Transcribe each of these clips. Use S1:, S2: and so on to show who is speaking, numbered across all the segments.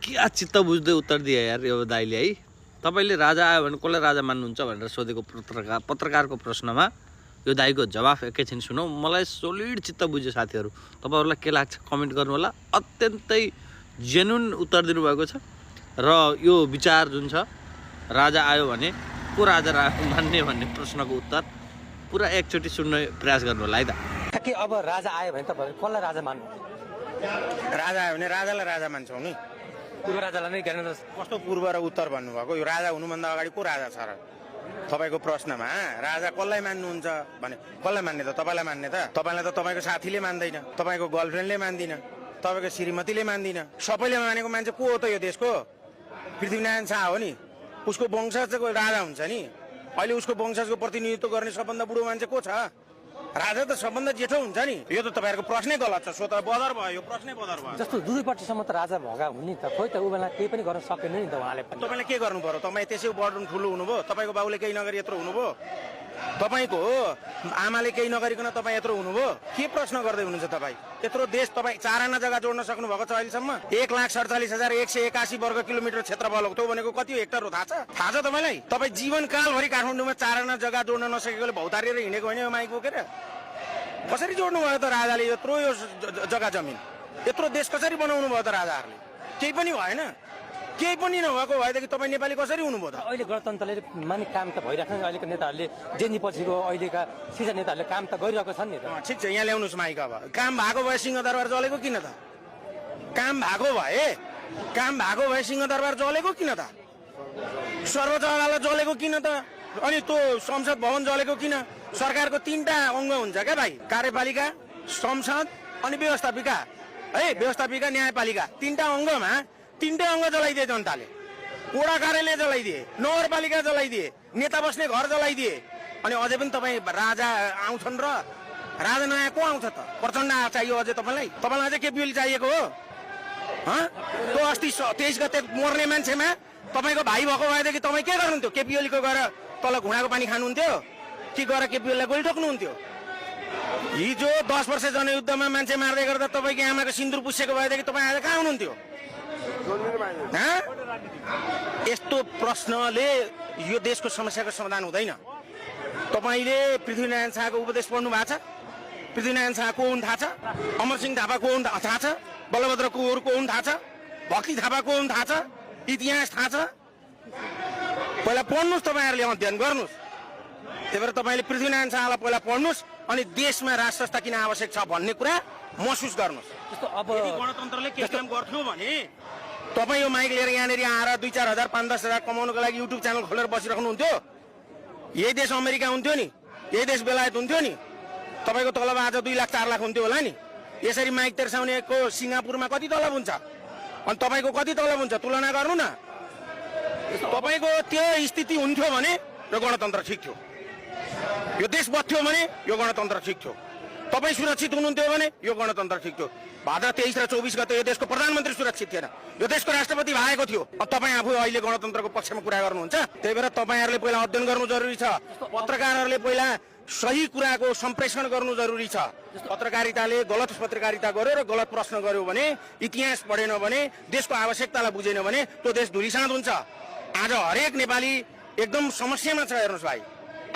S1: क्या चित्त बुझ्दै उत्तर दिए यार यो दाइले है। तपाईँले राजा आयो भने कसलाई राजा मान्नुहुन्छ भनेर सोधेको पत्रकारको प्रश्नमा यो दाइको जवाफ एकैछिन सुनौ। मलाई सोलिड चित्त बुझ्यो साथीहरू। तपाईँहरूलाई के लाग्छ कमेन्ट गर्नु होला। अत्यन्तै जेन्युन उत्तर दिनुभएको छ र यो विचार जुन छ राजा आयो भने को राजा मान्ने भन्ने प्रश्नको उत्तर पुरा एकचोटि सुन्ने प्रयास गर्नु होला है त।
S2: के अब राजा आयो भने तपाईहरु कसलाई राजा मान्नु?
S3: राजा आयो भने राजालाई राजा मान्छौँ नि।
S2: पूर्व राजालाई नै गर्न
S3: कस्तो पूर्व र उत्तर भन्नुभएको? यो राजा हुनुभन्दा अगाडि को राजा छ र? तपाईँको प्रश्नमा राजा कसलाई मान्नुहुन्छ भने कसलाई मान्ने त? तपाईँलाई मान्ने त? तपाईँलाई त तपाईँको साथीले मान्दैन, तपाईँको गर्लफ्रेन्डले मान्दिन, तपाईँको श्रीमतीले मान्दिन। सबैले मानेको मान्छे को हो त यो देशको? पृथ्वीनारायण शाह हो नि। उसको वंशजको राजा हुन्छ नि। अहिले उसको वंशजको प्रतिनिधित्व गर्ने सबभन्दा बुढो मान्छे को छ? राजा त सबभन्दा जेठो हुन्छ नि। यो त तपाईँहरूको प्रश्नै गलत छ। स्वतः बदर भयो, यो प्रश्नै बदर भयो।
S2: जस्तो दुईपट्टिसम्म त राजा भगा हुने त खोइ त उ बेला केही पनि गर्न सकेन नि त उहाँले पनि।
S3: तपाईँले के गर्नु पर्यो? तपाईँ त्यसै बर्डन ठुलो हुनुभयो, तपाईँको बाबुले केही नगरी यत्रो हुनुभयो, तपाईँको आमाले केही नगरिकन तपाईँ यत्रो हुनुभयो। के प्रश्न गर्दै हुनुहुन्छ तपाईँ? यत्रो देश तपाईँ 4 आना जग्गा जोड्न सक्नु भएको छ अहिलेसम्म? 1,47,181 वर्ग किलोमिटर क्षेत्रफल हो। त्यो भनेको कति हो हेक्टर हो थाहा छ? थाहा छ तपाईँलाई? तपाईँ जीवनकालभरि काठमाडौँमा 4 आना जग्गा जोड्न नसकेकोले भौतारिएर हिँडेको होइन यो माइक बोकेर? कसरी जोड्नु भयो त राजाले यत्रो यो जग्गा जमिन? यत्रो देश कसरी बनाउनु भयो त राजाहरूले? केही पनि भएन। केही पनि नभएको भएदेखि तपाईँ नेपाली कसरी हुनुभयो त?
S2: अहिले गणतन्त्रले माने काम त भइराख्छ नि। अहिलेको नेताहरूले जेन्जी पछिको अहिलेका सिजा नेताहरूले काम त गरिरहेको छन् नि त।
S3: ठिक छ, यहाँ ल्याउनुहोस् माइक। अब काम भएको भए सिंहदरबार जलेको किन त? काम भएको भए सिंहदरबार जलेको किन त? सर्वोच्च अदालत जलेको किन त? अनि त्यो संसद भवन जलेको किन? सरकारको 3टा अङ्ग हुन्छ क्या भाइ, कार्यपालिका, संसद अनि व्यवस्थापिका है। व्यवस्थापिका, न्यायपालिका 3टा अङ्गमा 3टै अङ्ग जलाइदिए जनताले। वडा कार्यालय जलाइदिए, नगरपालिका जलाइदिए, नेता बस्ने घर जलाइदिए। अनि अझै पनि तपाईँ राजा आउँछन् र राजा नयाँ को आउँछ त? प्रचण्ड चाहियो अझै तपाईँलाई? तपाईँलाई अझै केपी ओली चाहिएको हो? त्यो अस्ति 23 गते मर्ने मान्छेमा तपाईँको भाइ भएको भएदेखि तपाईँ के गर्नुहुन्थ्यो? केपी ओलीको गएर तल घुँडाको पानी खानुहुन्थ्यो कि गएर केपी ओलीलाई गोली ठोक्नुहुन्थ्यो? हिजो 10 वर्ष जनयुद्धमा मान्छे मार्दै गर्दा तपाईँको आमाको सिन्दुर पुसेको भएदेखि तपाईँ आज कहाँ हुनुहुन्थ्यो? यस्तो प्रश्नले यो देशको समस्याको समाधान हुँदैन। तपाईँले पृथ्वीनारायण शाहको उपदेश पढ्नु भएको छ? पृथ्वीनारायण शाह को हुन् थाहा छ? अमरसिंह थापा को हुन् थाहा छ? बलभद्र कुँवर को हुन् थाहा छ? भक्ति थापा को हुन् थाहा छ? इतिहास थाहा छ? पहिला पढ्नुहोस्, तपाईँहरूले अध्ययन गर्नुहोस्। त्यही भएर तपाईँले पृथ्वीनारायण शाहलाई पहिला पढ्नुहोस् अनि देशमा राज संस्था किन आवश्यक छ भन्ने कुरा महसुस गर्नुहोस्।
S2: जस्तो अब
S3: गणतन्त्रले के काम गर्थ्यो भने तपाईँ यो माइक लिएर यहाँनिर आएर 2-4 हजार 5-10 हजार कमाउनको लागि युट्युब च्यानल खोलेर बसिराख्नुहुन्थ्यो? यही देश अमेरिका हुन्थ्यो नि? यही देश बेलायत हुन्थ्यो नि? तपाईँको तलब आज 2 लाख 4 लाख हुन्थ्यो होला नि? यसरी माइक तेर्साउनेको सिङ्गापुरमा कति तलब हुन्छ अनि तपाईँको कति तलब हुन्छ? तुलना गर्नु न। तपाईँको त्यो स्थिति हुन्थ्यो भने यो गणतन्त्र ठिक थियो। यो देश बच्थ्यो भने यो गणतन्त्र ठिक थियो। तपाईँ सुरक्षित हुनुहुन्थ्यो भने यो गणतन्त्र ठिक थियो। भाद्र 23 र 24 गते यो देशको प्रधानमन्त्री सुरक्षित थिएन, यो देशको राष्ट्रपति भएको थियो। तपाईँ आफू अहिले गणतन्त्रको पक्षमा कुरा गर्नुहुन्छ। त्यही भएर तपाईँहरूले पहिला अध्ययन गर्नु जरुरी छ। पत्रकारहरूले पहिला सही कुराको सम्प्रेषण गर्नु जरुरी छ। पत्रकारिताले गलत पत्रकारिता गर्यो र गलत प्रश्न गर्यो भने, इतिहास पढेन भने, देशको आवश्यकतालाई बुझेन भने त्यो देश धुलिसात हुन्छ। आज हरेक नेपाली एकदम समस्यामा छ। हेर्नुहोस् भाइ,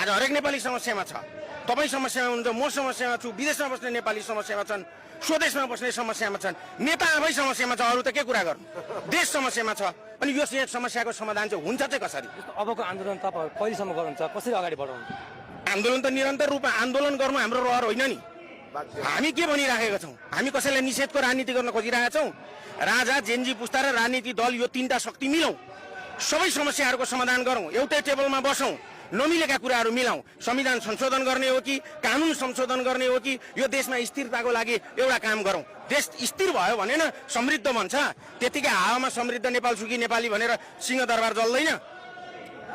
S3: आज हरेक नेपाली समस्यामा छ। तपाईँ समस्यामा हुनुहुन्छ, म समस्यामा छु, विदेशमा बस्ने नेपाली समस्यामा छन्, स्वदेशमा बस्ने समस्यामा छन्, नेता आफै समस्यामा छ। अरू त के कुरा गर्नु? देश समस्यामा छ। अनि यो समस्याको समाधान चाहिँ हुन्छ चाहिँ कसरी?
S2: अबको आन्दोलन तपाईँ कहिलेसम्म गर्नुहुन्छ? कसरी अगाडि बढाउनु?
S3: आन्दोलन त निरन्तर रूपमा आन्दोलन गर्नु हाम्रो रहर होइन नि। हामी के भनिराखेका छौँ? हामी कसैलाई निषेधको राजनीति गर्न खोजिरहेका छौँ? राजा, जेन्जी पुस्ता र राजनीति दल यो 3टा शक्ति मिलौँ, सबै समस्याहरूको समाधान गरौँ, एउटै टेबलमा बसौँ, नमिलेका कुराहरू मिलाउँ। संविधान संशोधन गर्ने हो कि कानुन संशोधन गर्ने हो कि यो देशमा स्थिरताको लागि एउटा काम गरौँ। देश स्थिर भयो भने न समृद्ध बन्छ। त्यतिकै हावामा समृद्ध नेपाल सुखी नेपाली भनेर सिंहदरबार जल्दैन।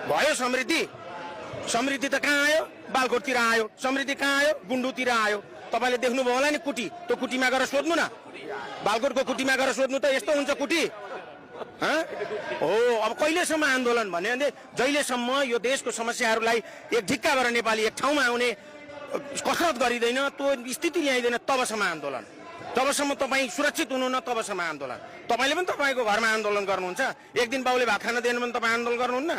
S3: भयो समृद्धि? समृद्धि त कहाँ आयो? बालकोटतिर आयो। समृद्धि कहाँ आयो? गुन्डुतिर आयो। तपाईँले देख्नुभयो होला नि कुटी, त्यो कुटीमा गएर सोध्नु न। बालकोटको कुटीमा गएर सोध्नु त यस्तो हुन्छ कुटी? हो, अब कहिलेसम्म आन्दोलन भने जहिलेसम्म यो देशको समस्याहरूलाई एक ढिक्का गरेर नेपाली एक ठाउँमा आउने कसरत गरिँदैन, त्यो स्थिति ल्याइँदैन, तबसम्म आन्दोलन। जबसम्म तपाईँ सुरक्षित हुनुहुन्न तबसम्म आन्दोलन। तपाईँले पनि तपाईँको घरमा आन्दोलन गर्नुहुन्छ, एक दिन बाउले भात खान दिएन भने तपाईँ आन्दोलन गर्नुहुन्न।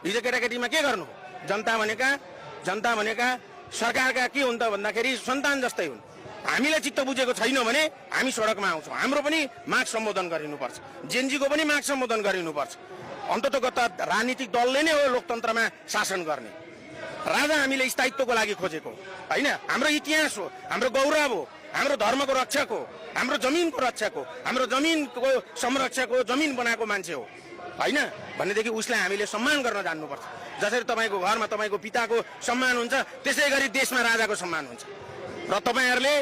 S3: हिजो केटाकेटीमा के गर्नु? जनता भनेका सरकारका के हुन् त भन्दाखेरि सन्तान जस्तै हुन्। हामीलाई चित्त बुझेको छैन भने हामी सडकमा आउँछौँ। हाम्रो पनि माग सम्बोधन गरिनुपर्छ, जेनजीको पनि माग सम्बोधन गरिनुपर्छ। अन्ततोगत राजनीतिक दलले नै हो लोकतन्त्रमा शासन गर्ने। राजा हामीले स्थायित्वको लागि खोजेको होइन, हाम्रो इतिहास हो, हाम्रो गौरव हो, हाम्रो धर्मको रक्षक हो, हाम्रो जमिनको रक्षक हो, हाम्रो जमिनको संरक्षक हो, जमिन बनाएको मान्छे हो होइन भनेदेखि उसलाई हामीले सम्मान गर्न जान्नुपर्छ। जसरी तपाईँको घरमा तपाईँको पिताको सम्मान हुन्छ त्यसै गरी देशमा राजाको सम्मान हुन्छ। र तपाईँहरूले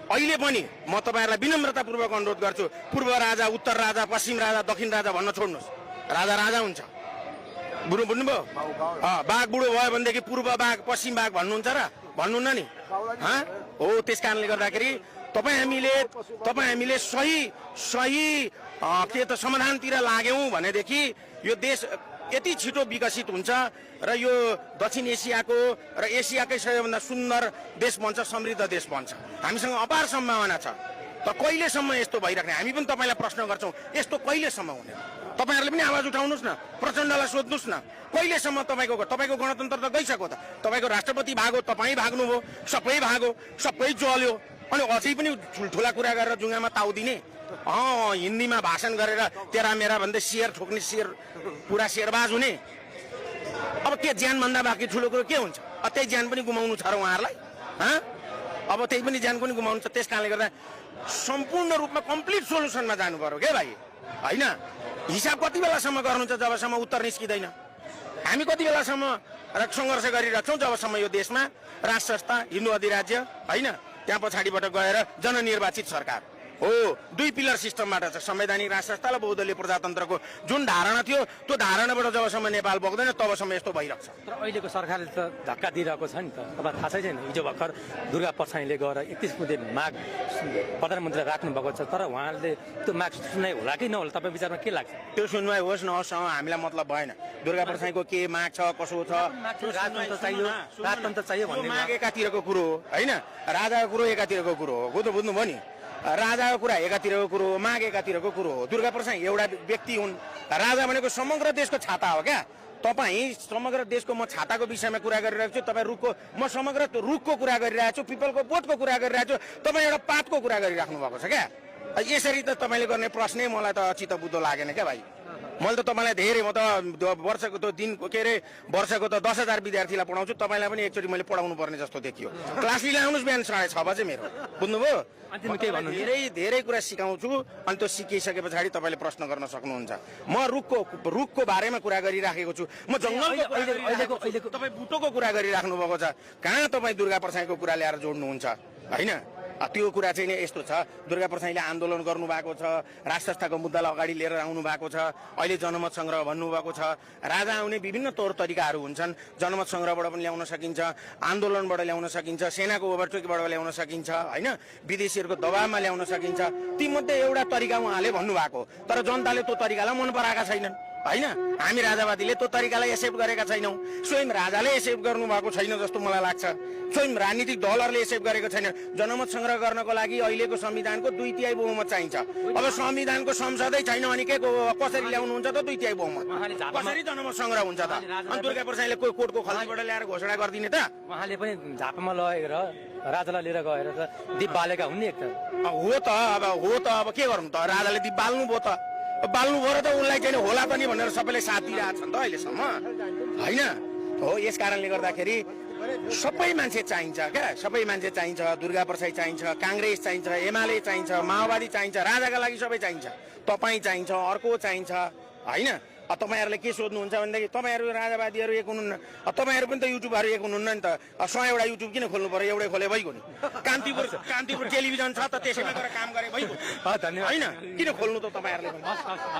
S3: अहिले पनि म तपाईँहरूलाई विनम्रतापूर्वक अनुरोध गर्छु, पूर्व राजा, उत्तर राजा, पश्चिम राजा, दक्षिण राजा भन्न छोड्नुहोस्। राजा राजा हुन्छ। बुझ्नुभयो? बाघ बुढो भयो भनेदेखि पूर्व बाघ पश्चिम बाघ भन्नुहुन्छ र? भन्नुहुन्न नि हो। त्यस कारणले गर्दाखेरि तपाईँ हामीले सही के त समाधानतिर लाग्यौँ भनेदेखि यो देश यति छिटो विकसित हुन्छ र यो दक्षिण एसियाको र एसियाकै सबैभन्दा सुन्दर देश बन्छ, समृद्ध देश बन्छ। हामीसँग अपार सम्भावना छ। त कहिलेसम्म यस्तो भइराख्ने? हामी पनि तपाईँलाई प्रश्न गर्छौँ, यस्तो कहिलेसम्म हुने? तपाईँहरूले पनि आवाज उठाउनुहोस् न, प्रचण्डलाई सोध्नुहोस् न, कहिलेसम्म तपाईँको गणतन्त्र त गइसक्यो त। तपाईँको राष्ट्रपति भागो, तपाईँ भाग्नुभयो, सबै भागो, सबै जल्यो, अनि अझै पनि ठुल्ठुला कुरा गरेर जुङ्गामा ताउ दिने। हिन्दीमा भाषण गरेर तेरा मेरा भन्दै सियर ठोक्ने, पुरा शेरबाज हुने। अब के ज्यानभन्दा बाँकी ठुलो कुरो के हुन्छ? त्यही ज्यान पनि गुमाउनु छ र उहाँहरूलाई? अब त्यही पनि ज्यान पनि गुमाउनु छ। त्यस कारणले गर्दा सम्पूर्ण रूपमा कम्प्लिट सोल्युसनमा जानु पर्यो क्या भाइ होइन। हिसाब कति बेलासम्म गर्नुहुन्छ? जबसम्म उत्तर निस्किँदैन। हामी कति बेलासम्म सङ्घर्ष गरिरहेको छौँ? जबसम्म यो देशमा राज संस्था, हिन्दू अधिराज्य होइन, त्यहाँ पछाडिबाट गएर जननिर्वाचित सरकार हो। दुई पिलर सिस्टमबाट छ, संवैधानिक राज संस्था र बहुदलीय प्रजातन्त्रको जुन धारणा थियो त्यो धारणाबाट जबसम्म नेपाल बग्दैन तबसम्म यस्तो भइरहेको छ।
S2: तर अहिलेको सरकारले त धक्का दिइरहेको छ नि त। तपाईँ थाहा छैन, हिजो भर्खर दुर्गा परसाईले गएर 31 बुँदे माग प्रधानमन्त्रीले राख्नु भएको छ, तर उहाँले त्यो माग सुनाइ होला कि नहोला तपाईँ विचारमा के लाग्छ?
S3: त्यो सुनवाई होस् नहोस् हामीलाई मतलब भएन। दुर्गा परसाईको के माग छ, कसो छ,
S2: राजतन्त्र चाहियो भन्ने
S3: माग एकातिरको कुरो हो होइन, राजाको कुरो एकातिरको कुरो हो। बुझ्नुभयो नि? राजाको कुरा एकातिरको कुरो हो, माग एकातिरको कुरो हो। दुर्गा परसाई एउटा व्यक्ति हुन्। राजा भनेको समग्र देशको छाता हो क्या। तपाईँ समग्र देशको म छाताको विषयमा कुरा गरिरहेको छु, तपाईँ म समग्र रुखको कुरा गरिरहेको छु, पिपलको बोटको कुरा गरिरहेको छु, तपाईँ एउटा पातको कुरा गरिराख्नु भएको छ क्या। यसरी त तपाईँले गर्ने प्रश्नै मलाई त चित्त बुझ्दो लागेन क्या भाइ। मैले त तपाईँलाई धेरै, म त वर्षको त दिनको के अरे वर्षको त 10,000 विद्यार्थीलाई पढाउँछु, तपाईँलाई पनि एकचोटि मैले पढाउनु पर्ने जस्तो देखियो। क्लास लिएर आउनुहोस् बिहान 6:30 बजे मेरो। बुझ्नुभयो? धेरै कुरा सिकाउँछु, अनि त्यो सिकिसके पछाडि तपाईँले प्रश्न गर्न सक्नुहुन्छ। म रुखको बारेमा कुरा गरिराखेको छु, म जङ्गलको तपाईँ बुटोको कुरा गरिराख्नु भएको छ। कहाँ तपाईँ दुर्गा परसाईको कुरा ल्याएर जोड्नुहुन्छ होइन? त्यो कुरा चाहिँ नि यस्तो छ, दुर्गा परसाईले आन्दोलन गर्नुभएको छ, राज संस्थाको मुद्दालाई अगाडि लिएर आउनु भएको छ, अहिले जनमत सङ्ग्रह भन्नुभएको छ। राजा आउने विभिन्न तौर तरिकाहरू हुन्छन्। जनमत सङ्ग्रहबाट पनि ल्याउन सकिन्छ, आन्दोलनबाट ल्याउन सकिन्छ, सेनाको ओभरटेकबाट ल्याउन सकिन्छ होइन, विदेशीहरूको दबावमा ल्याउन सकिन्छ। तीमध्ये एउटा तरिका उहाँले भन्नुभएको, तर जनताले त्यो तरिकालाई मन पराएका छैनन् होइन। हामी राजावादीले त्यो तरिकालाई एक्सेप्ट गरेका छैनौँ। स्वयं राजाले एक्सेप्ट गर्नुभएको छैन जस्तो मलाई लाग्छ। स्वयं राजनीतिक दलहरूले एक्सेप्ट गरेको छैन। जनमत सङ्ग्रह गर्नको लागि अहिलेको संविधानको 2/3 बहुमत चाहिन्छ। अब संविधानको संसदै छैन भने के कसरी ल्याउनुहुन्छ त 2/3 बहुमत? कसरी जनमत सङ्ग्रह हुन्छ त? अनि दुर्गा परसाईले कोही कोर्टको खल्तीबाट ल्याएर घोषणा गरिदिने त?
S2: उहाँले पनि झापामा लगेर राजालाई लिएर गएर त दीप बालेका हुन् नि एक त।
S3: हो त अब के गर्नु त? राजाले दीप बाल्नु भयो त, बाल्नु भयो र त उनलाई चाहिँ होला त नि भनेर सबैले साथ दिइरहेको छ नि त अहिलेसम्म होइन हो। यस कारणले गर्दाखेरि सबै मान्छे चाहिन्छ क्या, सबै मान्छे चाहिन्छ। दुर्गा परसाई चाहिन्छ, काङ्ग्रेस चाहिन्छ, एमाले चाहिन्छ, माओवादी चाहिन्छ, राजाका लागि सबै चाहिन्छ, तपाईँ चाहिन्छ, अर्को चाहिन्छ होइन। तपाईँहरूले के सोध्नुहुन्छ भनेदेखि तपाईँहरू राजावादीहरू एक हुनुहुन्न, तपाईँहरू पनि त युट्युबहरू एक हुनुहुन्न नि त। 100 एउटा युट्युब किन खोल्नु पर्यो? एउटै खोले भइगयो नि। कान्तिपुर टेलिभिजन छ त, त्यसैमा गएर काम गरे भइगयो होइन? किन खोल्नु त तपाईँहरूले पनि?